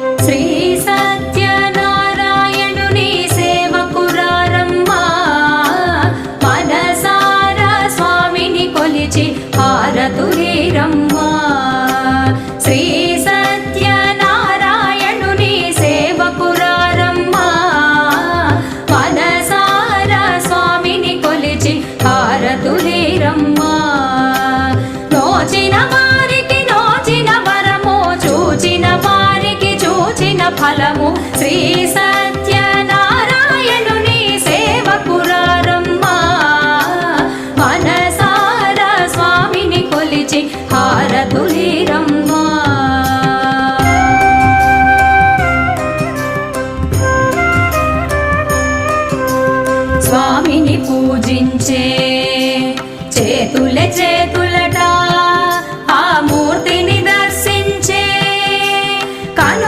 శ్రీ సత్యనారాయణుని సేవకురారమ్మా మనసారా స్వామిని కొలిచి హారతులేరమ్మా శ్రీ సత్యనారాయణుని సేవకురారమ్మా మనసారా స్వామిని కొలిచి హారతులేరమ్మా నోచిన వారికి నోచిన వరము చూచిన వారికి చూచిన ఫలము శ్రీ